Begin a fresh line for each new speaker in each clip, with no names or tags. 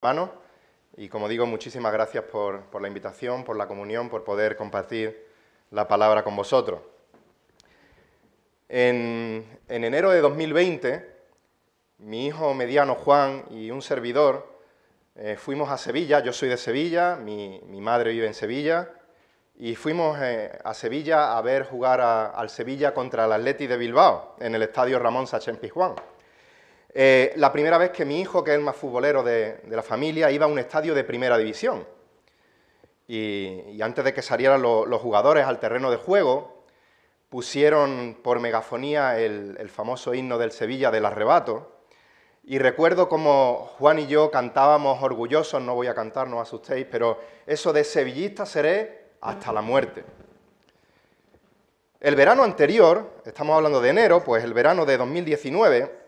Mano. Y como digo, muchísimas gracias por la invitación, por la comunión, por poder compartir la palabra con vosotros. En enero de 2020, mi hijo mediano Juan y un servidor fuimos a Sevilla. Yo soy de Sevilla, mi madre vive en Sevilla, y fuimos a Sevilla a ver jugar al Sevilla contra el Athletic de Bilbao, en el estadio Ramón Sánchez-Pizjuán. La primera vez que mi hijo, que es el más futbolero de la familia, iba a un estadio de primera división. Y antes de que salieran los jugadores al terreno de juego, pusieron por megafonía el famoso himno del Sevilla del Arrebato. Y recuerdo cómo Juan y yo cantábamos orgullosos, no voy a cantar, no os asustéis, pero eso de sevillista seré hasta la muerte. El verano anterior, estamos hablando de enero, pues el verano de 2019,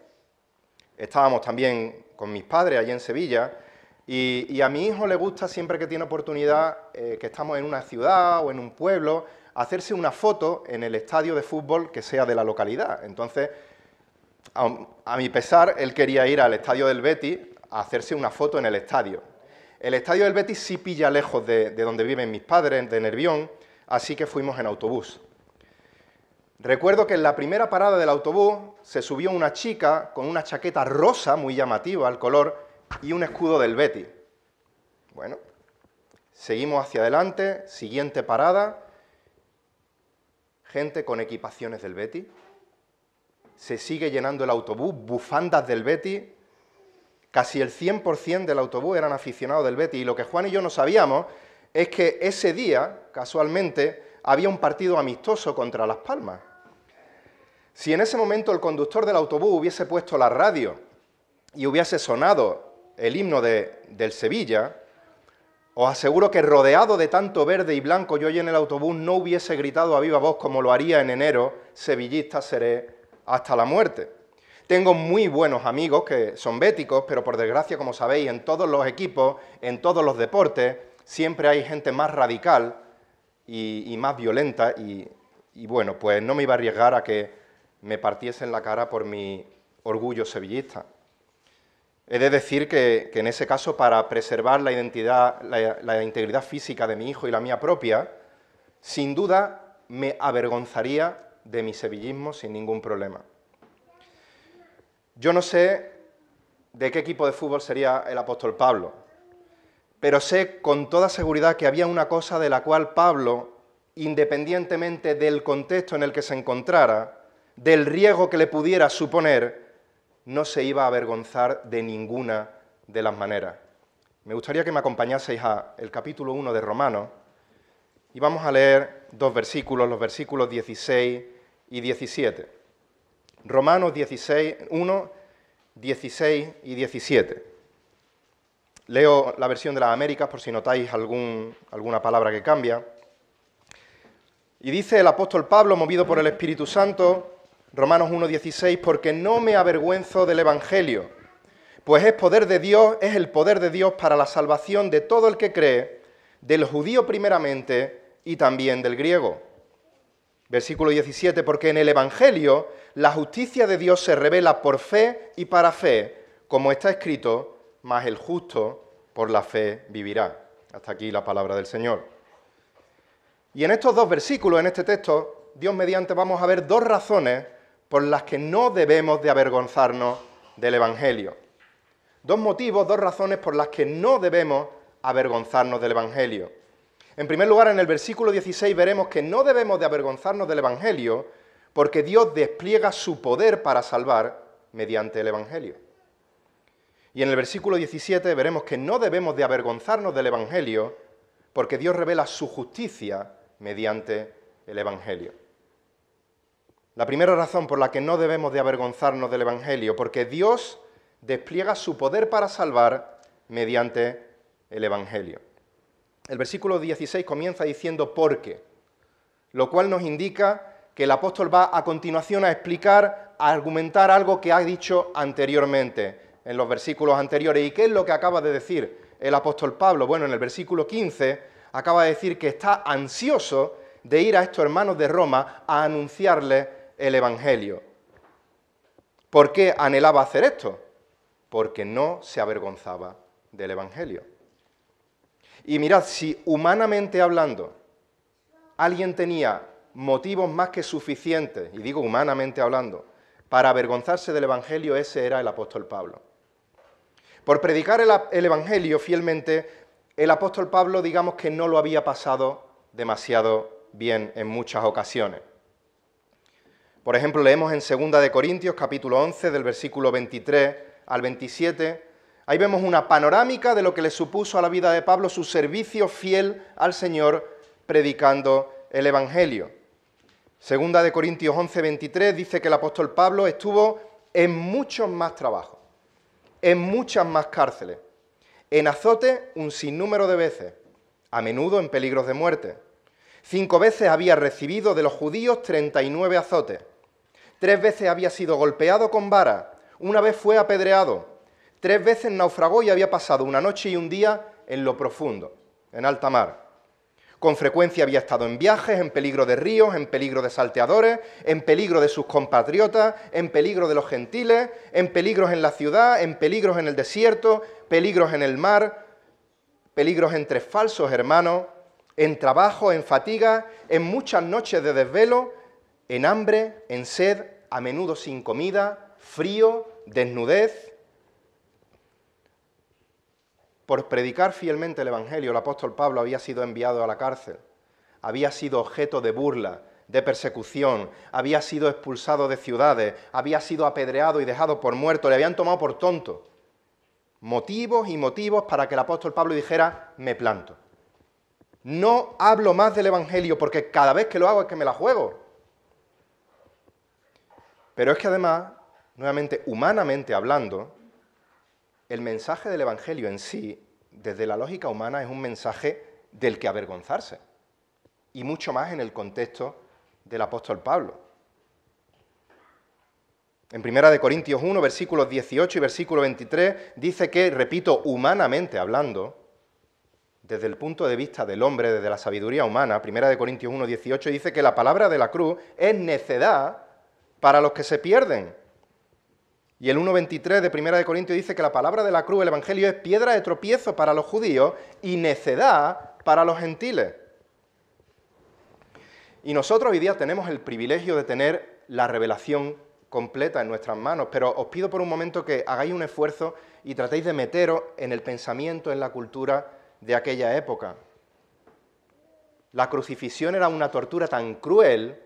estábamos también con mis padres allí en Sevilla, y a mi hijo le gusta, siempre que tiene oportunidad, que estamos en una ciudad o en un pueblo, hacerse una foto en el estadio de fútbol que sea de la localidad. Entonces, a mi pesar, él quería ir al estadio del Betis a hacerse una foto en el estadio. El estadio del Betis sí pilla lejos de donde viven mis padres, de Nervión, así que fuimos en autobús. Recuerdo que en la primera parada del autobús se subió una chica con una chaqueta rosa, muy llamativa al color, y un escudo del Betis. Bueno, seguimos hacia adelante, siguiente parada, gente con equipaciones del Betis, se sigue llenando el autobús, bufandas del Betis, casi el 100% del autobús eran aficionados del Betis, y lo que Juan y yo no sabíamos es que ese día, casualmente, había un partido amistoso contra Las Palmas. Si en ese momento el conductor del autobús hubiese puesto la radio y hubiese sonado el himno del Sevilla, os aseguro que rodeado de tanto verde y blanco yo allí en el autobús no hubiese gritado a viva voz como lo haría en enero, sevillista seré hasta la muerte. Tengo muy buenos amigos que son béticos, pero por desgracia, como sabéis, en todos los equipos, en todos los deportes, siempre hay gente más radical y más violenta, y bueno, pues no me iba a arriesgar a que me partiesen la cara por mi orgullo sevillista. He de decir que en ese caso, para preservar la identidad, la integridad física de mi hijo y la mía propia, sin duda me avergonzaría de mi sevillismo sin ningún problema. Yo no sé de qué equipo de fútbol sería el apóstol Pablo, pero sé con toda seguridad que había una cosa de la cual Pablo, independientemente del contexto en el que se encontrara, del riesgo que le pudiera suponer, no se iba a avergonzar de ninguna de las maneras. Me gustaría que me acompañaseis al capítulo 1 de Romanos, y vamos a leer dos versículos, los versículos 16 y 17. Romanos 1, 16 y 17. Leo la versión de las Américas por si notáis alguna palabra que cambia. Y dice el apóstol Pablo, movido por el Espíritu Santo, Romanos 1:16, porque no me avergüenzo del Evangelio, pues es poder de Dios, es el poder de Dios para la salvación de todo el que cree, del judío primeramente y también del griego. Versículo 17, porque en el Evangelio la justicia de Dios se revela por fe y para fe, como está escrito, mas el justo por la fe vivirá. Hasta aquí la palabra del Señor. Y en estos dos versículos, en este texto, Dios mediante, vamos a ver dos razones por las que no debemos de avergonzarnos del Evangelio. Dos motivos, dos razones por las que no debemos avergonzarnos del Evangelio. En primer lugar, en el versículo 16 veremos que no debemos de avergonzarnos del Evangelio porque Dios despliega su poder para salvar mediante el Evangelio. Y en el versículo 17 veremos que no debemos de avergonzarnos del Evangelio porque Dios revela su justicia mediante el Evangelio. La primera razón por la que no debemos de avergonzarnos del Evangelio, porque Dios despliega su poder para salvar mediante el Evangelio. El versículo 16 comienza diciendo «por qué», lo cual nos indica que el apóstol va a continuación a explicar, a argumentar algo que ha dicho anteriormente, en los versículos anteriores. ¿Y qué es lo que acaba de decir el apóstol Pablo? Bueno, en el versículo 15 acaba de decir que está ansioso de ir a estos hermanos de Roma a anunciarles el Evangelio. ¿Por qué anhelaba hacer esto? Porque no se avergonzaba del Evangelio. Y mirad, si humanamente hablando alguien tenía motivos más que suficientes, y digo humanamente hablando, para avergonzarse del Evangelio, ese era el apóstol Pablo. Por predicar el Evangelio fielmente, el apóstol Pablo, digamos que no lo había pasado demasiado bien en muchas ocasiones. Por ejemplo, leemos en 2 Corintios, capítulo 11, del versículo 23 al 27, ahí vemos una panorámica de lo que le supuso a la vida de Pablo su servicio fiel al Señor predicando el Evangelio. 2 Corintios 11, 23 dice que el apóstol Pablo estuvo en muchos más trabajos, en muchas más cárceles, en azote un sinnúmero de veces, a menudo en peligros de muerte. 5 veces había recibido de los judíos 39 azotes. 3 veces había sido golpeado con vara, 1 vez fue apedreado, 3 veces naufragó y había pasado una noche y un día en lo profundo, en alta mar. Con frecuencia había estado en viajes, en peligro de ríos, en peligro de salteadores, en peligro de sus compatriotas, en peligro de los gentiles, en peligros en la ciudad, en peligros en el desierto, peligros en el mar, peligros entre falsos hermanos, en trabajo, en fatiga, en muchas noches de desvelo, en hambre, en sed, a menudo sin comida, frío, desnudez. Por predicar fielmente el Evangelio, el apóstol Pablo había sido enviado a la cárcel, había sido objeto de burla, de persecución, había sido expulsado de ciudades, había sido apedreado y dejado por muerto, le habían tomado por tonto. Motivos y motivos para que el apóstol Pablo dijera, me planto. No hablo más del Evangelio porque cada vez que lo hago es que me la juego. Pero es que además, nuevamente, humanamente hablando, el mensaje del Evangelio en sí, desde la lógica humana, es un mensaje del que avergonzarse. Y mucho más en el contexto del apóstol Pablo. En 1 Corintios 1, versículos 18 y versículo 23, dice que, repito, humanamente hablando, desde el punto de vista del hombre, desde la sabiduría humana, 1 Corintios 1, 18, dice que la palabra de la cruz es necedad para los que se pierden. Y el 1.23 de 1 Corintios dice que la palabra de la cruz, el Evangelio, es piedra de tropiezo para los judíos y necedad para los gentiles. Y nosotros hoy día tenemos el privilegio de tener la revelación completa en nuestras manos, pero os pido por un momento que hagáis un esfuerzo y tratéis de meteros en el pensamiento, en la cultura de aquella época. La crucifixión era una tortura tan cruel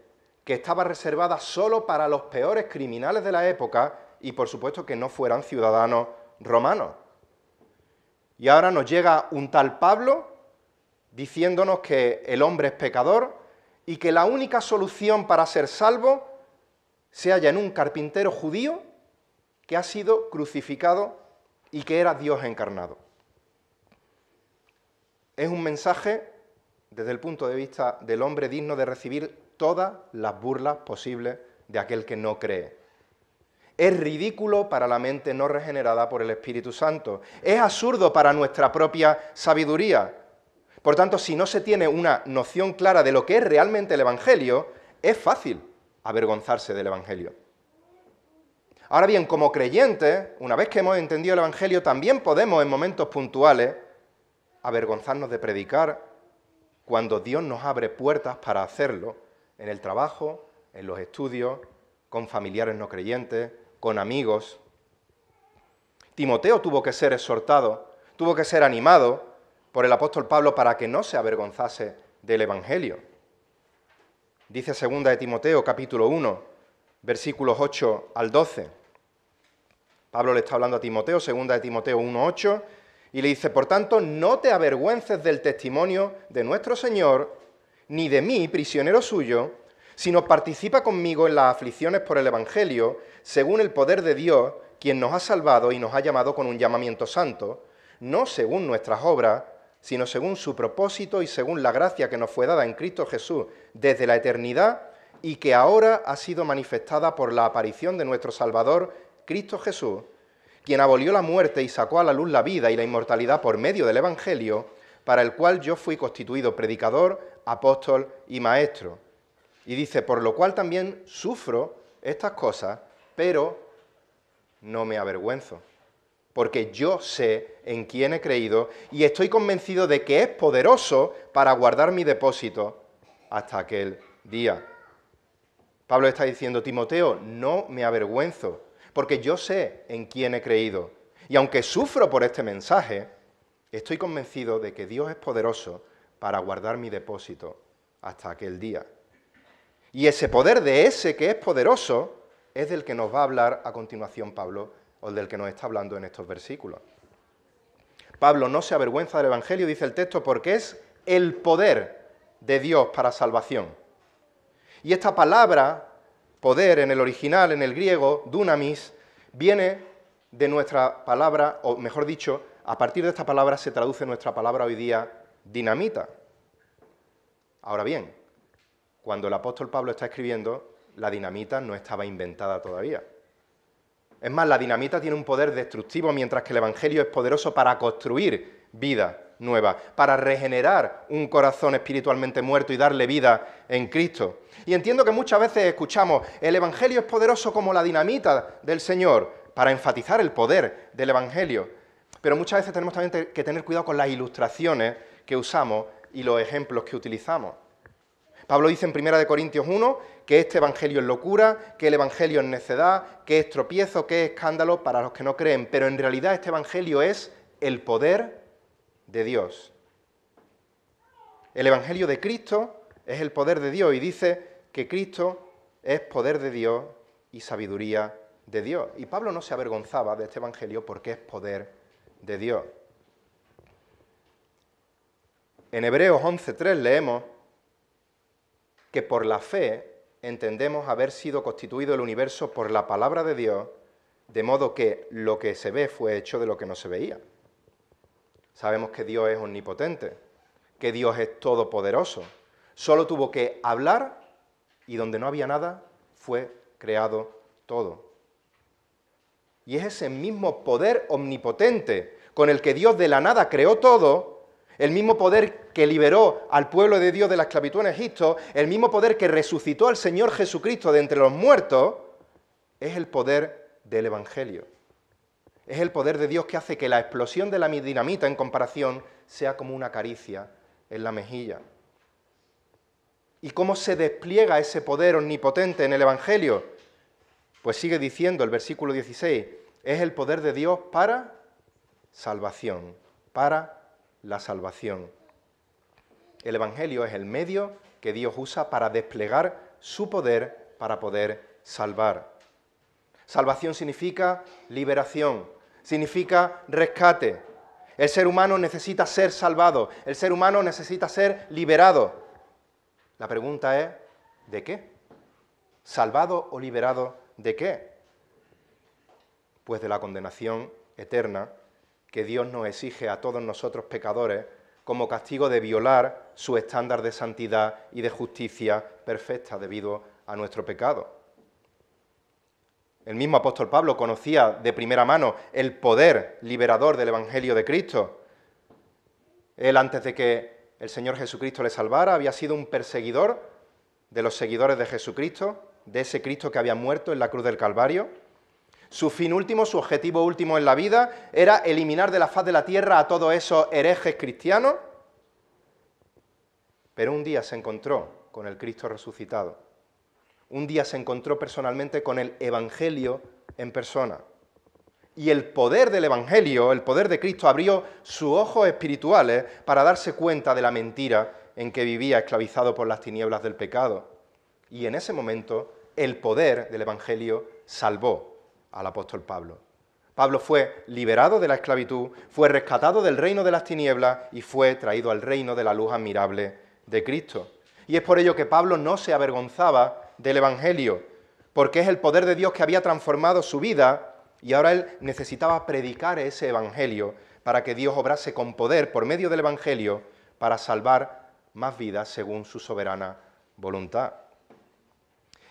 que estaba reservada solo para los peores criminales de la época y, por supuesto, que no fueran ciudadanos romanos. Y ahora nos llega un tal Pablo diciéndonos que el hombre es pecador y que la única solución para ser salvo se halla en un carpintero judío que ha sido crucificado y que era Dios encarnado. Es un mensaje, desde el punto de vista del hombre, digno de recibir todas las burlas posibles de aquel que no cree. Es ridículo para la mente no regenerada por el Espíritu Santo. Es absurdo para nuestra propia sabiduría. Por tanto, si no se tiene una noción clara de lo que es realmente el Evangelio, es fácil avergonzarse del Evangelio. Ahora bien, como creyentes, una vez que hemos entendido el Evangelio, también podemos en momentos puntuales avergonzarnos de predicar cuando Dios nos abre puertas para hacerlo, en el trabajo, en los estudios, con familiares no creyentes, con amigos. Timoteo tuvo que ser exhortado, tuvo que ser animado por el apóstol Pablo para que no se avergonzase del Evangelio. Dice 2 de Timoteo, capítulo 1, versículos 8 al 12. Pablo le está hablando a Timoteo, 2 de Timoteo 1, 8, y le dice, por tanto, no te avergüences del testimonio de nuestro Señor, ni de mí, prisionero suyo, sino participa conmigo en las aflicciones por el Evangelio, según el poder de Dios, quien nos ha salvado y nos ha llamado con un llamamiento santo, no según nuestras obras, sino según su propósito y según la gracia que nos fue dada en Cristo Jesús desde la eternidad y que ahora ha sido manifestada por la aparición de nuestro Salvador, Cristo Jesús, quien abolió la muerte y sacó a la luz la vida y la inmortalidad por medio del Evangelio, para el cual yo fui constituido predicador, apóstol y maestro. Y dice, por lo cual también sufro estas cosas, pero no me avergüenzo, porque yo sé en quién he creído y estoy convencido de que es poderoso para guardar mi depósito hasta aquel día. Pablo está diciendo, Timoteo, no me avergüenzo, porque yo sé en quién he creído. Y aunque sufro por este mensaje, estoy convencido de que Dios es poderoso para guardar mi depósito hasta aquel día. Y ese poder de ese que es poderoso es del que nos va a hablar a continuación Pablo, o del que nos está hablando en estos versículos. Pablo no se avergüenza del Evangelio, dice el texto, porque es el poder de Dios para salvación. Y esta palabra, poder, en el original, en el griego, dunamis, viene de nuestra palabra, o mejor dicho, a partir de esta palabra se traduce nuestra palabra hoy día, dinamita. Ahora bien, cuando el apóstol Pablo está escribiendo, la dinamita no estaba inventada todavía. Es más, la dinamita tiene un poder destructivo, mientras que el Evangelio es poderoso para construir vida nueva, para regenerar un corazón espiritualmente muerto y darle vida en Cristo. Y entiendo que muchas veces escuchamos, el Evangelio es poderoso como la dinamita del Señor, para enfatizar el poder del Evangelio. Pero muchas veces tenemos también que tener cuidado con las ilustraciones que usamos y los ejemplos que utilizamos. Pablo dice en 1 Corintios 1 que este evangelio es locura, que el evangelio es necedad, que es tropiezo, que es escándalo para los que no creen, pero en realidad este evangelio es el poder de Dios. El evangelio de Cristo es el poder de Dios y dice que Cristo es poder de Dios y sabiduría de Dios. Y Pablo no se avergonzaba de este evangelio porque es poder de Dios. En Hebreos 11:3 leemos que por la fe entendemos haber sido constituido el universo por la palabra de Dios, de modo que lo que se ve fue hecho de lo que no se veía. Sabemos que Dios es omnipotente, que Dios es todopoderoso. Solo tuvo que hablar y donde no había nada fue creado todo. Y es ese mismo poder omnipotente con el que Dios de la nada creó todo, el mismo poder que liberó al pueblo de Dios de la esclavitud en Egipto, el mismo poder que resucitó al Señor Jesucristo de entre los muertos, es el poder del Evangelio. Es el poder de Dios que hace que la explosión de la dinamita en comparación sea como una caricia en la mejilla. ¿Y cómo se despliega ese poder omnipotente en el Evangelio? Pues sigue diciendo el versículo 16, es el poder de Dios para salvación, para la salvación. El Evangelio es el medio que Dios usa para desplegar su poder para poder salvar. Salvación significa liberación, significa rescate. El ser humano necesita ser salvado, el ser humano necesita ser liberado. La pregunta es, ¿de qué? ¿Salvado o liberado de qué? Pues de la condenación eterna que Dios nos exige a todos nosotros pecadores como castigo de violar su estándar de santidad y de justicia perfecta debido a nuestro pecado. El mismo apóstol Pablo conocía de primera mano el poder liberador del Evangelio de Cristo. Él, antes de que el Señor Jesucristo le salvara, había sido un perseguidor de los seguidores de Jesucristo, de ese Cristo que había muerto en la cruz del Calvario. Su fin último, su objetivo último en la vida era eliminar de la faz de la tierra a todos esos herejes cristianos, pero un día se encontró con el Cristo resucitado. Un día se encontró personalmente con el Evangelio en persona. Y el poder del Evangelio, el poder de Cristo, abrió sus ojos espirituales para darse cuenta de la mentira en que vivía esclavizado por las tinieblas del pecado. Y en ese momento, el poder del Evangelio salvó al apóstol Pablo. Pablo fue liberado de la esclavitud, fue rescatado del reino de las tinieblas y fue traído al reino de la luz admirable de Cristo. Y es por ello que Pablo no se avergonzaba del Evangelio, porque es el poder de Dios que había transformado su vida y ahora él necesitaba predicar ese Evangelio para que Dios obrase con poder por medio del Evangelio para salvar más vidas según su soberana voluntad.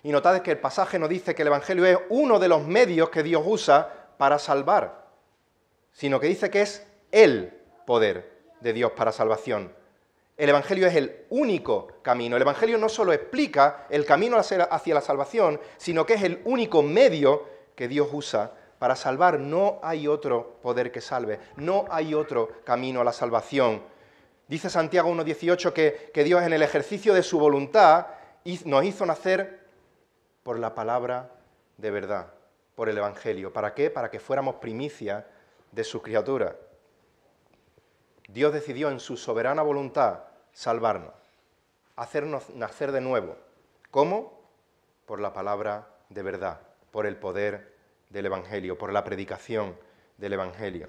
Y notad que el pasaje nos dice que el Evangelio es uno de los medios que Dios usa para salvar, sino que dice que es el poder de Dios para salvación. El Evangelio es el único camino. El Evangelio no solo explica el camino hacia la salvación, sino que es el único medio que Dios usa Para salvar no hay otro poder que salve, no hay otro camino a la salvación. Dice Santiago 1,18 que Dios en el ejercicio de su voluntad nos hizo nacer por la palabra de verdad, por el Evangelio. ¿Para qué? Para que fuéramos primicia de sus criaturas. Dios decidió en su soberana voluntad salvarnos, hacernos nacer de nuevo. ¿Cómo? Por la palabra de verdad, por el poder del Evangelio, por la predicación del Evangelio.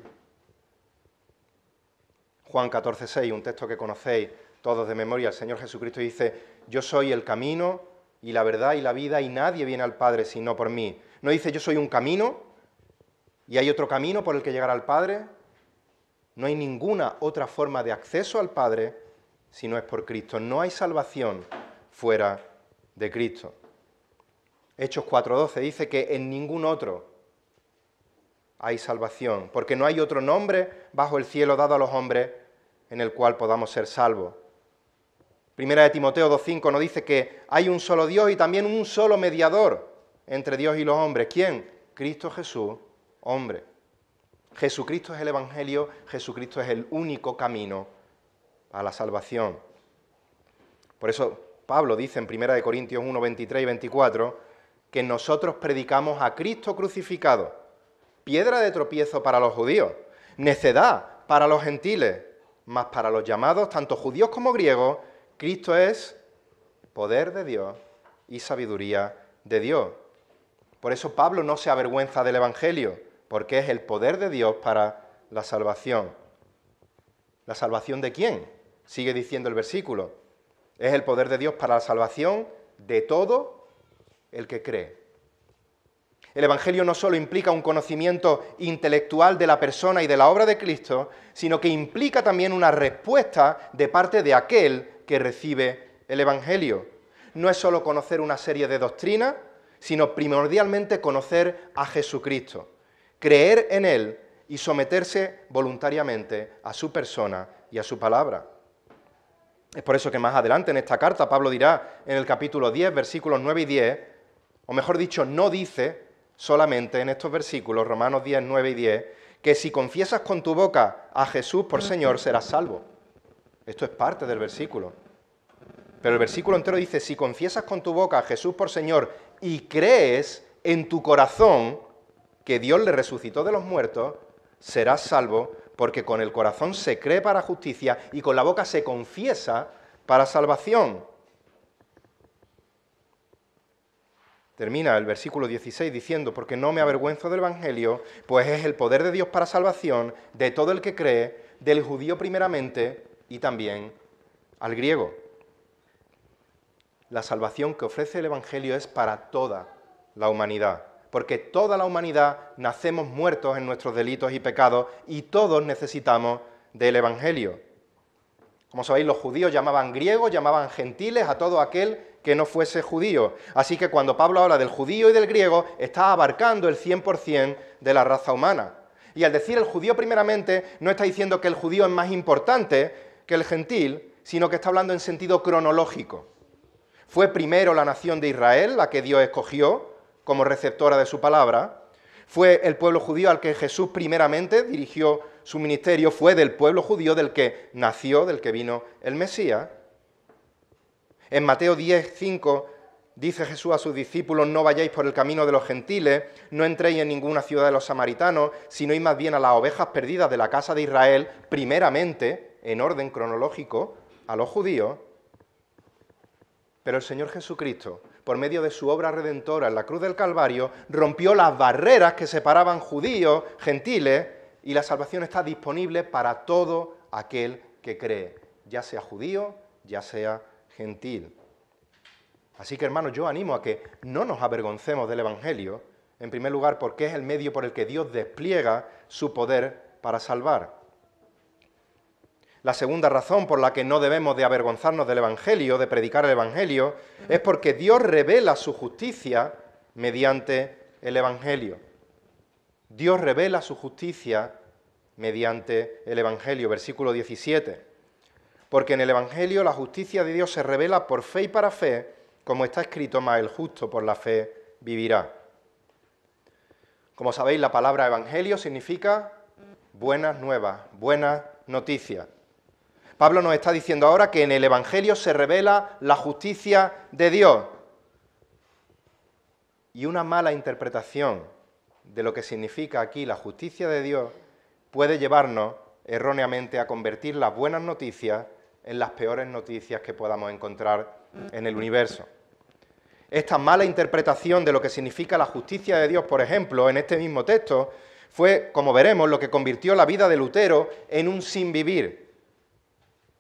Juan 14,6, un texto que conocéis todos de memoria, el Señor Jesucristo dice: yo soy el camino y la verdad y la vida, y nadie viene al Padre sino por mí. No dice yo soy un camino y hay otro camino por el que llegar al Padre. No hay ninguna otra forma de acceso al Padre si no es por Cristo. No hay salvación fuera de Cristo. Hechos 4,12 dice que en ningún otro hay salvación, porque no hay otro nombre bajo el cielo dado a los hombres en el cual podamos ser salvos. Primera de Timoteo 2,5 nos dice que hay un solo Dios y también un solo mediador entre Dios y los hombres. ¿Quién? Cristo Jesús, hombre. Jesucristo es el Evangelio, Jesucristo es el único camino a la salvación. Por eso Pablo dice en 1 Corintios 1, 23 y 24 que nosotros predicamos a Cristo crucificado, piedra de tropiezo para los judíos, necedad para los gentiles, mas para los llamados, tanto judíos como griegos, Cristo es poder de Dios y sabiduría de Dios. Por eso Pablo no se avergüenza del Evangelio, porque es el poder de Dios para la salvación. ¿La salvación de quién? Sigue diciendo el versículo. Es el poder de Dios para la salvación de todo el que cree. El Evangelio no solo implica un conocimiento intelectual de la persona y de la obra de Cristo, sino que implica también una respuesta de parte de aquel que recibe el Evangelio. No es solo conocer una serie de doctrinas, sino primordialmente conocer a Jesucristo, creer en Él y someterse voluntariamente a su persona y a su palabra. Es por eso que más adelante en esta carta Pablo dirá en el capítulo 10, versículos 9 y 10, o mejor dicho, no dice solamente en estos versículos, Romanos 10, 9 y 10, que si confiesas con tu boca a Jesús por Señor serás salvo. Esto es parte del versículo. Pero el versículo entero dice, si confiesas con tu boca a Jesús por Señor y crees en tu corazón que Dios le resucitó de los muertos, serás salvo, porque con el corazón se cree para justicia y con la boca se confiesa para salvación. Termina el versículo 16 diciendo, porque no me avergüenzo del Evangelio, pues es el poder de Dios para salvación de todo el que cree, del judío primeramente y también al griego. La salvación que ofrece el Evangelio es para toda la humanidad, porque toda la humanidad nacemos muertos en nuestros delitos y pecados y todos necesitamos del Evangelio. Como sabéis, los judíos llamaban griegos, llamaban gentiles a todo aquel que no fuese judío. Así que cuando Pablo habla del judío y del griego, está abarcando el 100% de la raza humana. Y al decir el judío primeramente, no está diciendo que el judío es más importante que el gentil, sino que está hablando en sentido cronológico. Fue primero la nación de Israel, la que Dios escogió como receptora de su palabra. Fue el pueblo judío al que Jesús primeramente dirigió su ministerio. Fue del pueblo judío del que nació, del que vino el Mesías. En Mateo 10, 5, dice Jesús a sus discípulos, no vayáis por el camino de los gentiles, no entréis en ninguna ciudad de los samaritanos, sino id más bien a las ovejas perdidas de la casa de Israel, primeramente, en orden cronológico, a los judíos. Pero el Señor Jesucristo, por medio de su obra redentora en la cruz del Calvario, rompió las barreras que separaban judíos, gentiles, y la salvación está disponible para todo aquel que cree, ya sea judío, ya sea gentil. Así que, hermanos, yo animo a que no nos avergoncemos del Evangelio, en primer lugar porque es el medio por el que Dios despliega su poder para salvar. La segunda razón por la que no debemos de avergonzarnos del Evangelio, de predicar el Evangelio, es porque Dios revela su justicia mediante el Evangelio. Dios revela su justicia mediante el Evangelio, versículo 17. Porque en el Evangelio la justicia de Dios se revela por fe y para fe, como está escrito, mas el justo por la fe vivirá. Como sabéis, la palabra evangelio significa buenas nuevas, buenas noticias. Pablo nos está diciendo ahora que en el evangelio se revela la justicia de Dios. Y una mala interpretación de lo que significa aquí la justicia de Dios puede llevarnos erróneamente a convertir las buenas noticias en las peores noticias que podamos encontrar en el universo. Esta mala interpretación de lo que significa la justicia de Dios, por ejemplo, en este mismo texto, fue, como veremos, lo que convirtió la vida de Lutero en un sinvivir,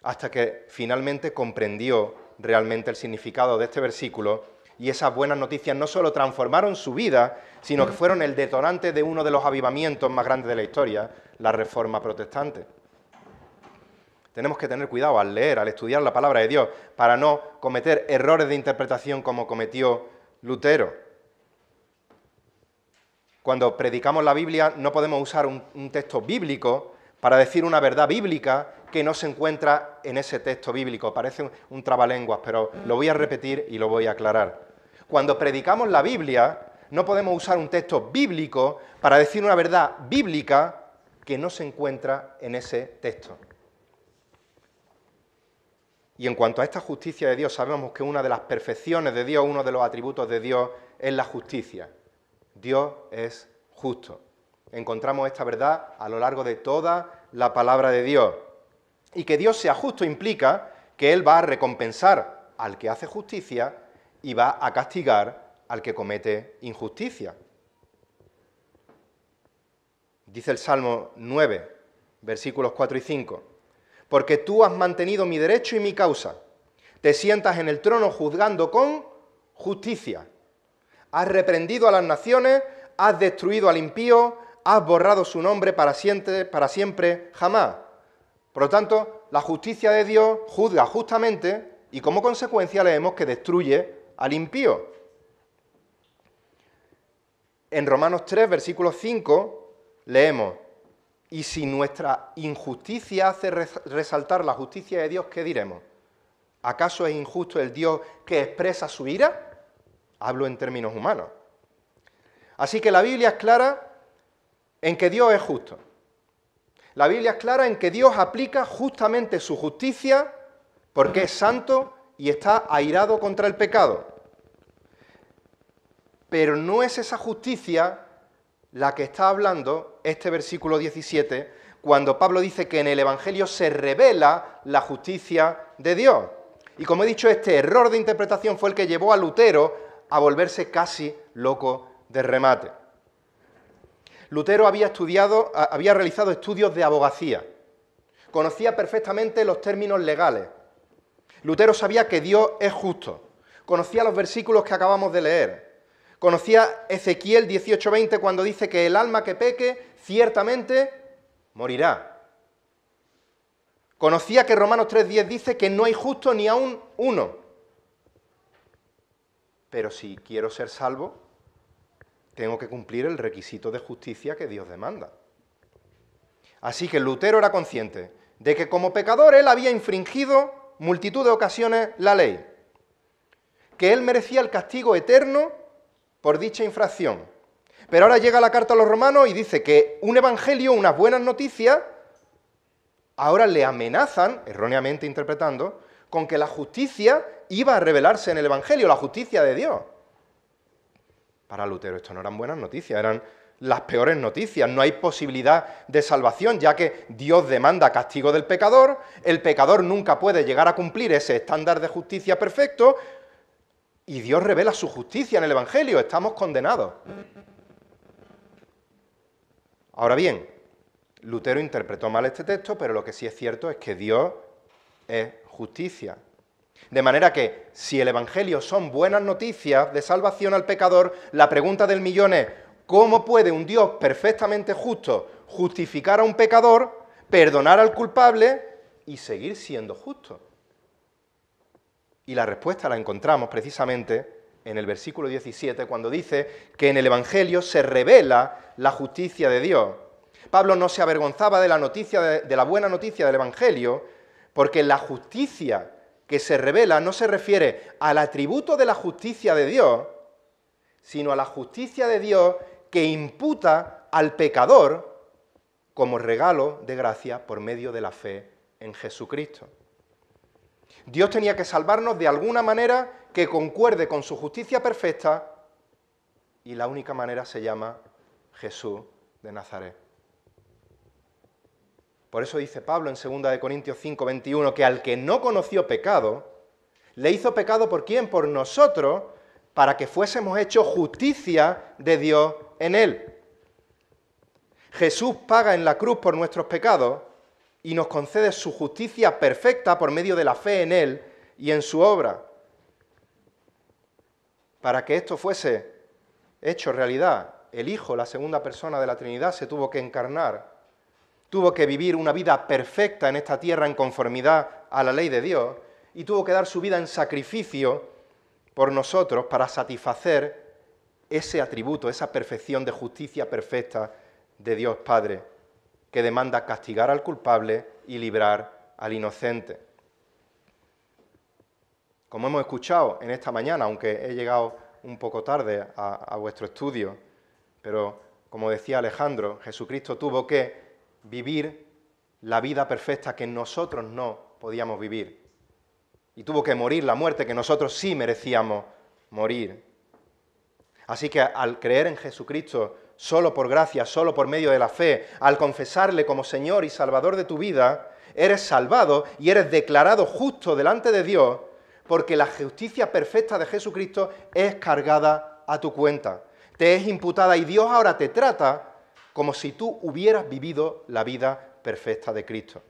hasta que finalmente comprendió realmente el significado de este versículo, y esas buenas noticias no solo transformaron su vida, sino que fueron el detonante de uno de los avivamientos más grandes de la historia, la Reforma Protestante. Tenemos que tener cuidado al leer, al estudiar la palabra de Dios, para no cometer errores de interpretación como cometió Lutero. Cuando predicamos la Biblia no podemos usar un texto bíblico para decir una verdad bíblica que no se encuentra en ese texto bíblico. Parece un trabalenguas, pero lo voy a repetir y lo voy a aclarar. Cuando predicamos la Biblia no podemos usar un texto bíblico para decir una verdad bíblica que no se encuentra en ese texto. Y en cuanto a esta justicia de Dios, sabemos que una de las perfecciones de Dios, uno de los atributos de Dios, es la justicia. Dios es justo. Encontramos esta verdad a lo largo de toda la palabra de Dios. Y que Dios sea justo implica que Él va a recompensar al que hace justicia y va a castigar al que comete injusticia. Dice el Salmo 9, versículos 4 y 5. Porque tú has mantenido mi derecho y mi causa. Te sientas en el trono juzgando con justicia. Has reprendido a las naciones, has destruido al impío, has borrado su nombre para siempre, jamás. Por lo tanto, la justicia de Dios juzga justamente y como consecuencia leemos que destruye al impío. En Romanos 3, versículo 5, leemos: y si nuestra injusticia hace resaltar la justicia de Dios, ¿qué diremos? ¿Acaso es injusto el Dios que expresa su ira? Hablo en términos humanos. Así que la Biblia es clara en que Dios es justo. La Biblia es clara en que Dios aplica justamente su justicia porque es santo y está airado contra el pecado. Pero no es esa justicia la que está hablando este versículo 17, cuando Pablo dice que en el Evangelio se revela la justicia de Dios. Y como he dicho, este error de interpretación fue el que llevó a Lutero a volverse casi loco de remate. Lutero había realizado estudios de abogacía, conocía perfectamente los términos legales. Lutero sabía que Dios es justo, conocía los versículos que acabamos de leer. Conocía Ezequiel 18:20 cuando dice que el alma que peque ciertamente morirá. Conocía que Romanos 3:10 dice que no hay justo ni aun uno. Pero si quiero ser salvo, tengo que cumplir el requisito de justicia que Dios demanda. Así que Lutero era consciente de que como pecador él había infringido multitud de ocasiones la ley, que él merecía el castigo eterno por dicha infracción. Pero ahora llega la carta a los romanos y dice que un evangelio, unas buenas noticias, ahora le amenazan, erróneamente interpretando, con que la justicia iba a revelarse en el evangelio, la justicia de Dios. Para Lutero esto no eran buenas noticias, eran las peores noticias. No hay posibilidad de salvación, ya que Dios demanda castigo del pecador, el pecador nunca puede llegar a cumplir ese estándar de justicia perfecto, y Dios revela su justicia en el Evangelio, estamos condenados. Ahora bien, Lutero interpretó mal este texto, pero lo que sí es cierto es que Dios es justicia. De manera que, si el Evangelio son buenas noticias de salvación al pecador, la pregunta del millón es: ¿cómo puede un Dios perfectamente justo justificar a un pecador, perdonar al culpable y seguir siendo justo? Y la respuesta la encontramos precisamente en el versículo 17, cuando dice que en el Evangelio se revela la justicia de Dios. Pablo no se avergonzaba de la buena noticia del Evangelio, porque la justicia que se revela no se refiere al atributo de la justicia de Dios, sino a la justicia de Dios que imputa al pecador como regalo de gracia por medio de la fe en Jesucristo. Dios tenía que salvarnos de alguna manera que concuerde con su justicia perfecta, y la única manera se llama Jesús de Nazaret. Por eso dice Pablo en 2 Corintios 5:21 que al que no conoció pecado, le hizo pecado ¿por quién? Por nosotros, para que fuésemos hechos justicia de Dios en él. Jesús paga en la cruz por nuestros pecados y nos concede su justicia perfecta por medio de la fe en él y en su obra. Para que esto fuese hecho realidad, el Hijo, la segunda persona de la Trinidad, se tuvo que encarnar, tuvo que vivir una vida perfecta en esta tierra en conformidad a la ley de Dios y tuvo que dar su vida en sacrificio por nosotros para satisfacer ese atributo, esa perfección de justicia perfecta de Dios Padre, que demanda castigar al culpable y librar al inocente. Como hemos escuchado en esta mañana, aunque he llegado un poco tarde a vuestro estudio, pero como decía Alejandro, Jesucristo tuvo que vivir la vida perfecta que nosotros no podíamos vivir. Y tuvo que morir la muerte que nosotros sí merecíamos morir. Así que al creer en Jesucristo, solo por gracia, solo por medio de la fe, al confesarle como Señor y Salvador de tu vida, eres salvado y eres declarado justo delante de Dios, porque la justicia perfecta de Jesucristo es cargada a tu cuenta, te es imputada y Dios ahora te trata como si tú hubieras vivido la vida perfecta de Cristo.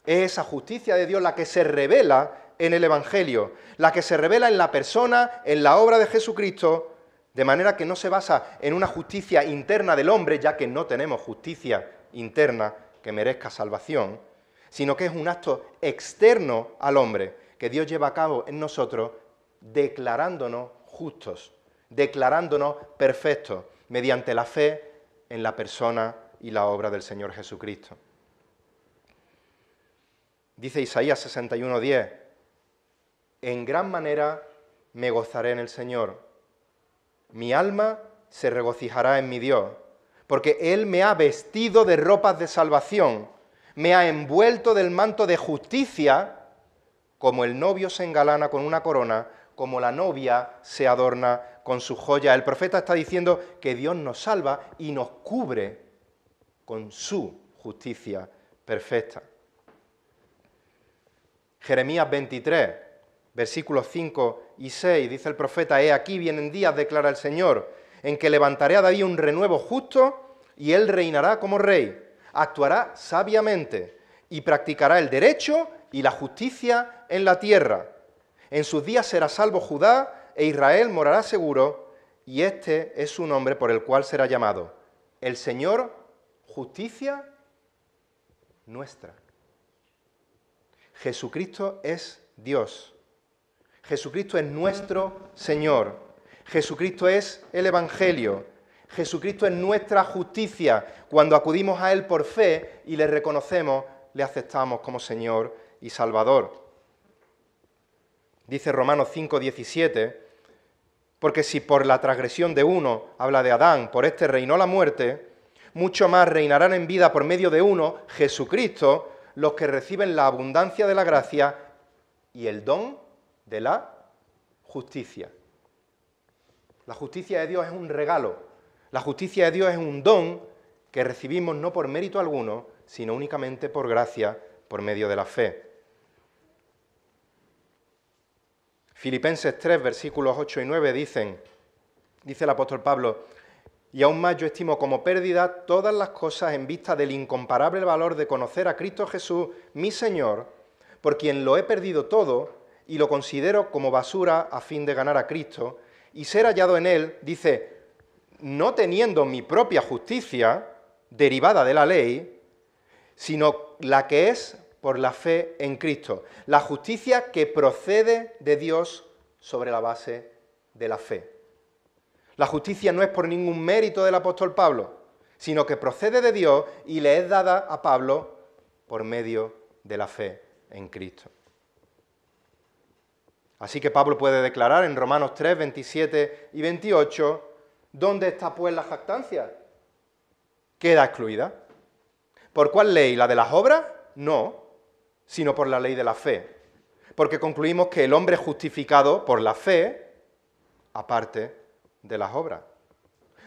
Es esa justicia de Dios la que se revela en el Evangelio, la que se revela en la persona, en la obra de Jesucristo, de manera que no se basa en una justicia interna del hombre, ya que no tenemos justicia interna que merezca salvación, sino que es un acto externo al hombre, que Dios lleva a cabo en nosotros, declarándonos justos, declarándonos perfectos, mediante la fe en la persona y la obra del Señor Jesucristo. Dice Isaías 61:10, en gran manera me gozaré en el Señor, mi alma se regocijará en mi Dios, porque Él me ha vestido de ropas de salvación, me ha envuelto del manto de justicia, como el novio se engalana con una corona, como la novia se adorna con su joya. El profeta está diciendo que Dios nos salva y nos cubre con su justicia perfecta. Jeremías 23, versículos 5 y 6, dice el profeta, he aquí vienen días, declara el Señor, en que levantaré a David un renuevo justo y él reinará como rey, actuará sabiamente y practicará el derecho y la justicia en la tierra. En sus días será salvo Judá e Israel morará seguro, y este es su nombre por el cual será llamado, el Señor, justicia nuestra. Jesucristo es Dios. Jesucristo es nuestro Señor. Jesucristo es el Evangelio. Jesucristo es nuestra justicia. Cuando acudimos a Él por fe y le reconocemos, le aceptamos como Señor y Salvador. Dice Romanos 5:17, porque si por la transgresión de uno, habla de Adán, por este reinó la muerte, mucho más reinarán en vida por medio de uno, Jesucristo, los que reciben la abundancia de la gracia y el don de la justicia. La justicia de Dios es un regalo. La justicia de Dios es un don que recibimos no por mérito alguno, sino únicamente por gracia, por medio de la fe. Filipenses 3, versículos 8 y 9 dice el apóstol Pablo, y aún más yo estimo como pérdida todas las cosas en vista del incomparable valor de conocer a Cristo Jesús, mi Señor, por quien lo he perdido todo y lo considero como basura a fin de ganar a Cristo y ser hallado en Él, dice, no teniendo mi propia justicia derivada de la ley, sino la que es por la fe en Cristo, la justicia que procede de Dios sobre la base de la fe. La justicia no es por ningún mérito del apóstol Pablo, sino que procede de Dios y le es dada a Pablo por medio de la fe en Cristo. Así que Pablo puede declarar en Romanos 3, 27 y 28, ¿Dónde está pues la jactancia? Queda excluida. ¿Por cuál ley? ¿La de las obras? No, sino por la ley de la fe. Porque concluimos que el hombre es justificado por la fe, aparte de las obras.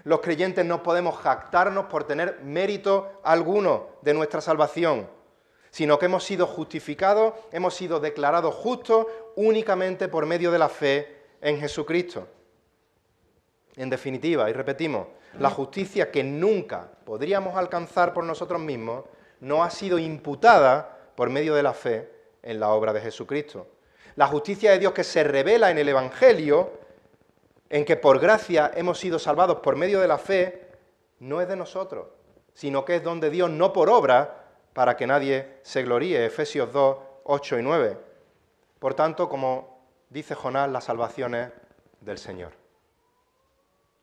Los creyentes no podemos jactarnos por tener mérito alguno de nuestra salvación, sino que hemos sido justificados, hemos sido declarados justos únicamente por medio de la fe en Jesucristo. En definitiva, y repetimos, la justicia que nunca podríamos alcanzar por nosotros mismos nos ha sido imputada por medio de la fe en la obra de Jesucristo. La justicia de Dios que se revela en el Evangelio, en que por gracia hemos sido salvados por medio de la fe, no es de nosotros, sino que es don de Dios, no por obra, para que nadie se gloríe. Efesios 2, 8 y 9. Por tanto, como dice Jonás, la salvación es del Señor.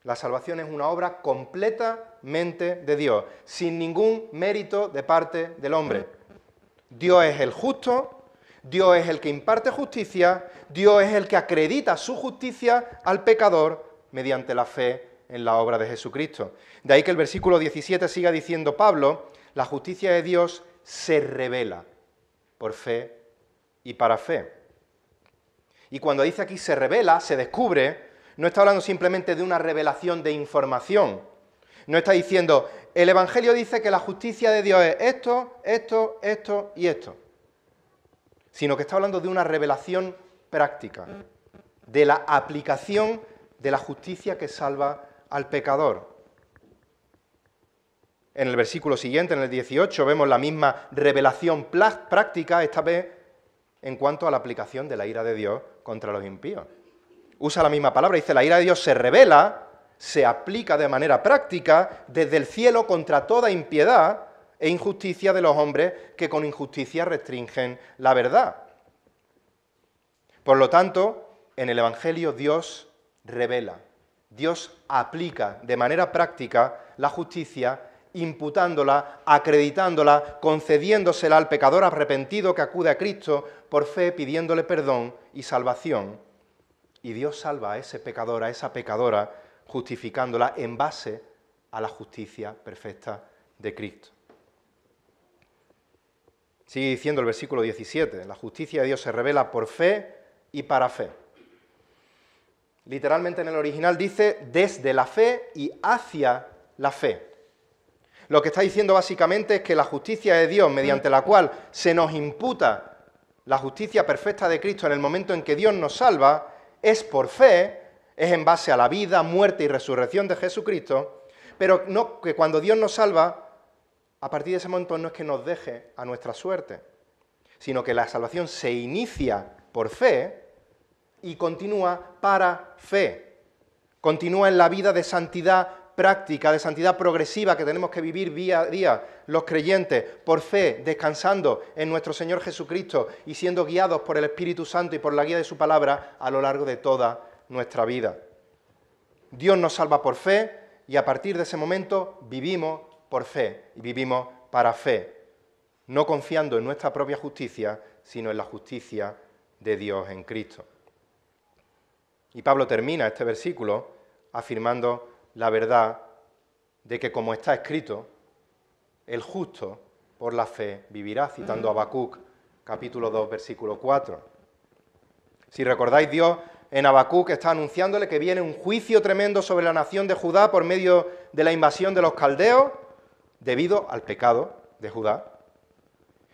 La salvación es una obra completamente de Dios, sin ningún mérito de parte del hombre. Dios es el justo, Dios es el que imparte justicia, Dios es el que acredita su justicia al pecador mediante la fe en la obra de Jesucristo. De ahí que el versículo 17 siga diciendo Pablo, la justicia de Dios se revela por fe y para fe. Y cuando dice aquí se revela, se descubre, no está hablando simplemente de una revelación de información. No está diciendo, el Evangelio dice que la justicia de Dios es esto, esto, esto y esto. Sino que está hablando de una revelación práctica, de la aplicación de la justicia que salva al pecador. En el versículo siguiente, en el 18, vemos la misma revelación práctica, esta vez en cuanto a la aplicación de la ira de Dios contra los impíos. Usa la misma palabra, dice, la ira de Dios se revela, se aplica de manera práctica desde el cielo contra toda impiedad e injusticia de los hombres que con injusticia restringen la verdad. Por lo tanto, en el Evangelio Dios revela, Dios aplica de manera práctica la justicia, imputándola, acreditándola, concediéndosela al pecador arrepentido que acude a Cristo por fe, pidiéndole perdón y salvación. Y Dios salva a ese pecador, a esa pecadora, justificándola en base a la justicia perfecta de Cristo. Sigue diciendo el versículo 17, la justicia de Dios se revela por fe y para fe. Literalmente en el original dice desde la fe y hacia la fe. Lo que está diciendo básicamente es que la justicia de Dios, mediante la cual se nos imputa la justicia perfecta de Cristo en el momento en que Dios nos salva, es por fe, es en base a la vida, muerte y resurrección de Jesucristo, pero no que cuando Dios nos salva, a partir de ese momento no es que nos deje a nuestra suerte, sino que la salvación se inicia por fe y continúa para fe. Continúa en la vida de santidad práctica, de santidad progresiva que tenemos que vivir día a día los creyentes, por fe, descansando en nuestro Señor Jesucristo y siendo guiados por el Espíritu Santo y por la guía de su palabra a lo largo de toda nuestra vida. Dios nos salva por fe y a partir de ese momento vivimos por fe y vivimos para fe, no confiando en nuestra propia justicia, sino en la justicia de Dios en Cristo. Y Pablo termina este versículo afirmando la verdad de que, como está escrito, el justo por la fe vivirá, citando a Habacuc, capítulo 2, versículo 4. Si recordáis, Dios en Habacuc está anunciándole que viene un juicio tremendo sobre la nación de Judá por medio de la invasión de los caldeos, debido al pecado de Judá.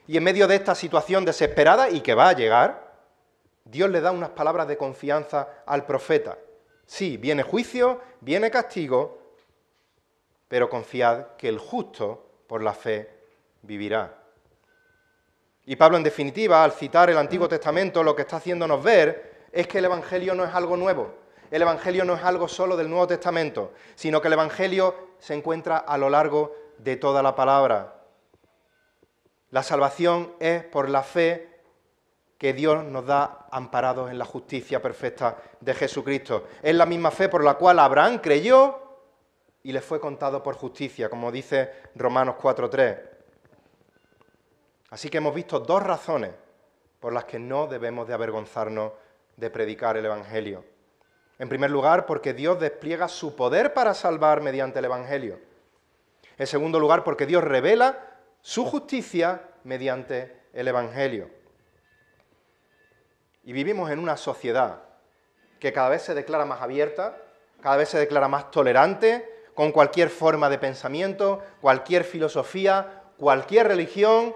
Y en medio de esta situación desesperada, y que va a llegar, Dios le da unas palabras de confianza al profeta. Sí, viene juicio, viene castigo, pero confiad que el justo por la fe vivirá. Y Pablo, en definitiva, al citar el Antiguo Testamento, lo que está haciéndonos ver es que el Evangelio no es algo nuevo. El Evangelio no es algo solo del Nuevo Testamento, sino que el Evangelio se encuentra a lo largo de toda la palabra. La salvación es por la fe que Dios nos da amparados en la justicia perfecta de Jesucristo. Es la misma fe por la cual Abraham creyó y le fue contado por justicia, como dice Romanos 4:3. Así que hemos visto dos razones por las que no debemos de avergonzarnos de predicar el Evangelio. En primer lugar, porque Dios despliega su poder para salvar mediante el Evangelio. En segundo lugar, porque Dios revela su justicia mediante el Evangelio. Y vivimos en una sociedad que cada vez se declara más abierta, cada vez se declara más tolerante con cualquier forma de pensamiento, cualquier filosofía, cualquier religión,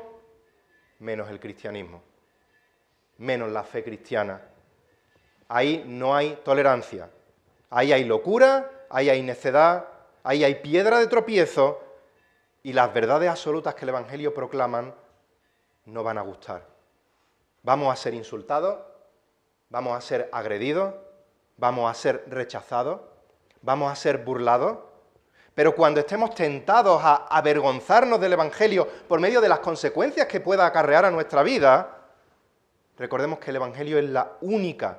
menos el cristianismo, menos la fe cristiana. Ahí no hay tolerancia, ahí hay locura, ahí hay necedad, ahí hay piedra de tropiezo y las verdades absolutas que el Evangelio proclaman no van a gustar. Vamos a ser insultados, vamos a ser agredidos, vamos a ser rechazados, vamos a ser burlados, pero cuando estemos tentados a avergonzarnos del Evangelio por medio de las consecuencias que pueda acarrear a nuestra vida, recordemos que el Evangelio es la única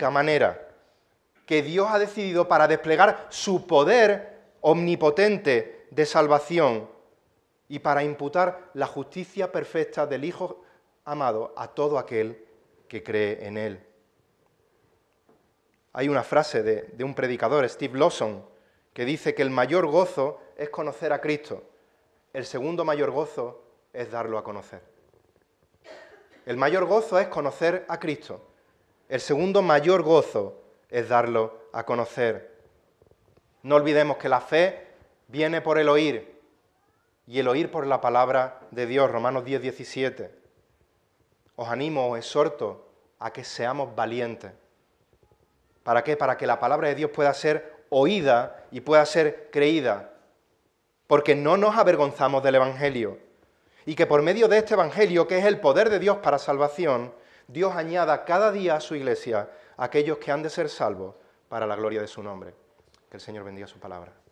manera que Dios ha decidido para desplegar su poder omnipotente de salvación y para imputar la justicia perfecta del Hijo amado a todo aquel que cree en Él. Hay una frase de un predicador, Steve Lawson, que dice que el mayor gozo es conocer a Cristo, el segundo mayor gozo es darlo a conocer. El mayor gozo es conocer a Cristo, el segundo mayor gozo es darlo a conocer. No olvidemos que la fe viene por el oír, y el oír por la palabra de Dios, Romanos 10, 17. Os animo, os exhorto a que seamos valientes. ¿Para qué? Para que la palabra de Dios pueda ser oída y pueda ser creída, porque no nos avergonzamos del Evangelio, y que por medio de este Evangelio, que es el poder de Dios para salvación, Dios añada cada día a su iglesia a aquellos que han de ser salvos para la gloria de su nombre. Que el Señor bendiga su palabra.